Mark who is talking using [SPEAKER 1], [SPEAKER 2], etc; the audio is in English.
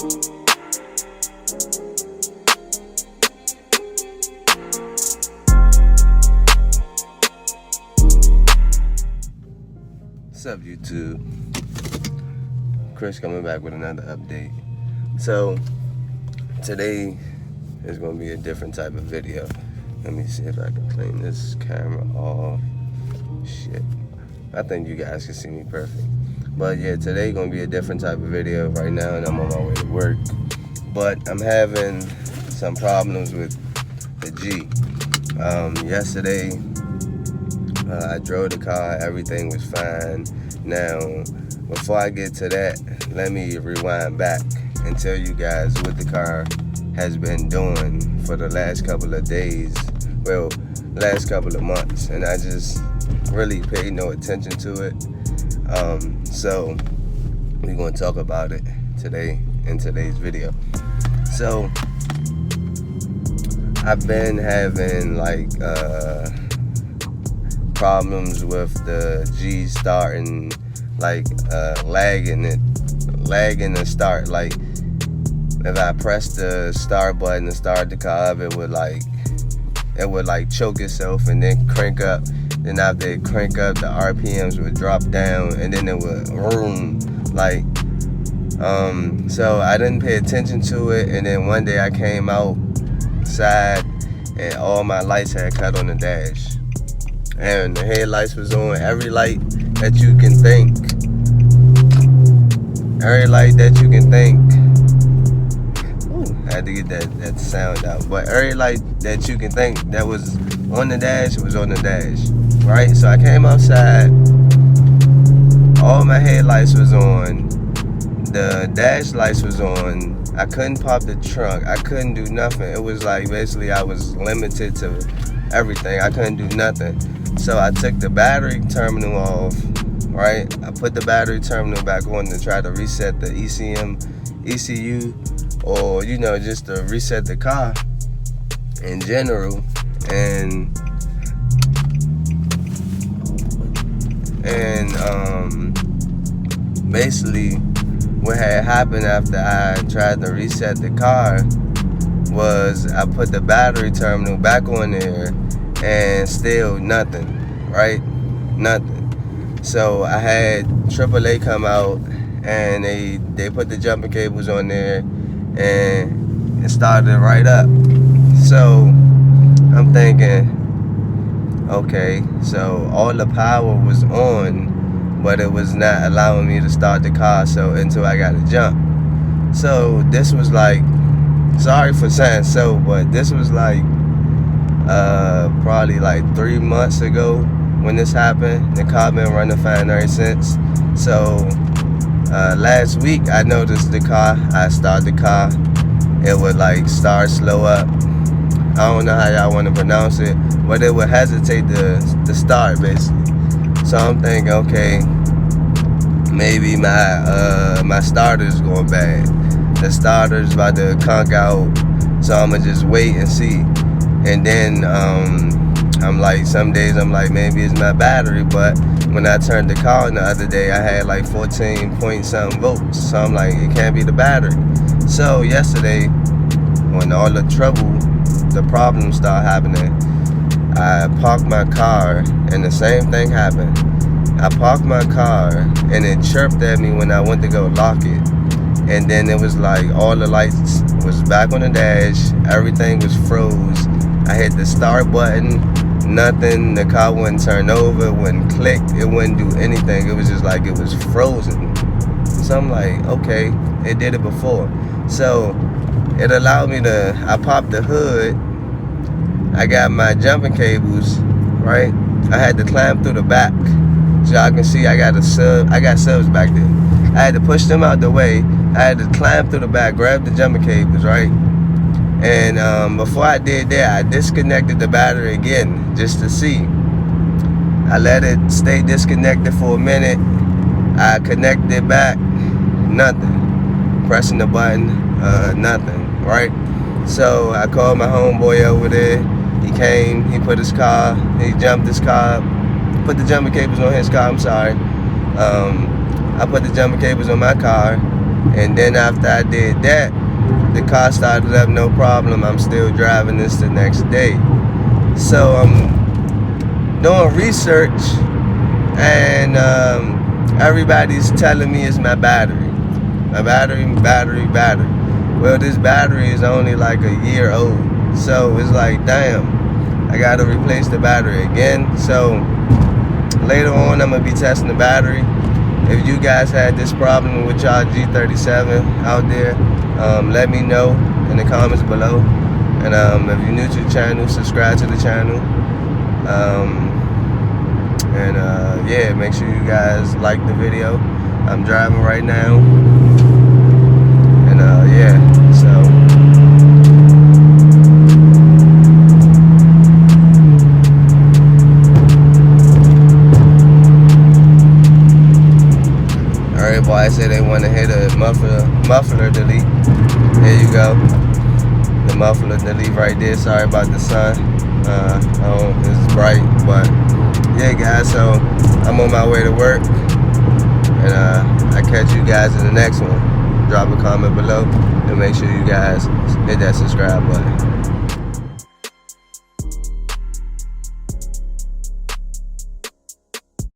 [SPEAKER 1] What's up, YouTube? Chris coming back with another update. So today is going to be a different type of video. Let me see if I can clean this camera off. Shit, I think you guys can see me perfect. But yeah, today going to be a different type of video. Right now, and I'm on my way to work, but I'm having some problems with the G. Yesterday I drove the car, everything was fine. Now, before I get to that, let me rewind back and tell you guys what the car has been doing for the last couple of days, well, last couple of months, and I just really paid no attention to it. So we're going to talk about it today in today's video. So I've been having like problems with the G starting, like lagging the start. Like if I press the start button to start the car up, it would like choke itself and then crank up. Then after it crank up, the RPMs would drop down and then it would vroom. Like so I didn't pay attention to it, and then one day I came outside and all my lights had cut on the dash. And the headlights was on, every light that you can think. Every light that you can think. Ooh, I had to get that sound out. But every light that you can think that was on the dash was on the dash. Right? So I came outside. All my headlights was on. The dash lights was on. I couldn't pop the trunk. I couldn't do nothing. It was like basically I was limited to everything. I couldn't do nothing. So I took the battery terminal off, right? I put the battery terminal back on to try to reset the ECU, or you know, just to reset the car in general. And basically what had happened after I tried to reset the car was I put the battery terminal back on there and still nothing, right? Nothing. So I had AAA come out and they put the jumping cables on there and it started right up. So I'm thinking, okay, so all the power was on, but it was not allowing me to start the car, so until I got to jump. So this was like, sorry for saying so, but this was like probably like 3 months ago when this happened. The car been running fine ever since. So last week I noticed the car, I started the car, it would like start slow up. I don't know how y'all want to pronounce it, but it would hesitate to start basically. So I'm thinking, okay, maybe my starter's going bad. The starter's about to conk out, so I'ma just wait and see. And then I'm like, some days I'm like, maybe it's my battery. But when I turned the car on the other day, I had like 14 point something volts. So I'm like, it can't be the battery. So yesterday, when all the problems started happening, I parked my car and the same thing happened. I parked my car and it chirped at me when I went to go lock it. And then it was like all the lights was back on the dash, everything was froze. I hit the start button, nothing, the car wouldn't turn over, it wouldn't click, it wouldn't do anything. It was just like it was frozen. So I'm like, okay, it did it before. So it allowed me to, I popped the hood, I got my jumping cables, right? I had to climb through the back. So y'all can see I got subs back there. I had to push them out the way. I had to climb through the back, grab the jumping cables, right? And before I did that, I disconnected the battery again just to see. I let it stay disconnected for a minute. I connected it back, nothing. Pressing the button, nothing, right? So I called my homeboy over there. He came, he put his car, he jumped his car, put the jumping cables on his car, I'm sorry. I put the jumping cables on my car, And then after I did that, the car started up no problem. I'm still driving this the next day. So I'm doing research, and everybody's telling me it's my battery. My battery. Well, this battery is only like a year old. So it's like, damn, I gotta replace the battery again. So later on, I'm gonna be testing the battery. If you guys had this problem with y'all G37 out there, let me know in the comments below. And if you're new to the channel, subscribe to the channel. Yeah, make sure you guys like the video. I'm driving right now. And yeah, so everybody said they want to hit a muffler delete. There you go. The muffler delete right there. Sorry about the sun. It's bright, but yeah, guys. So I'm on my way to work, and I catch you guys in the next one. Drop a comment below, and make sure you guys hit that subscribe button.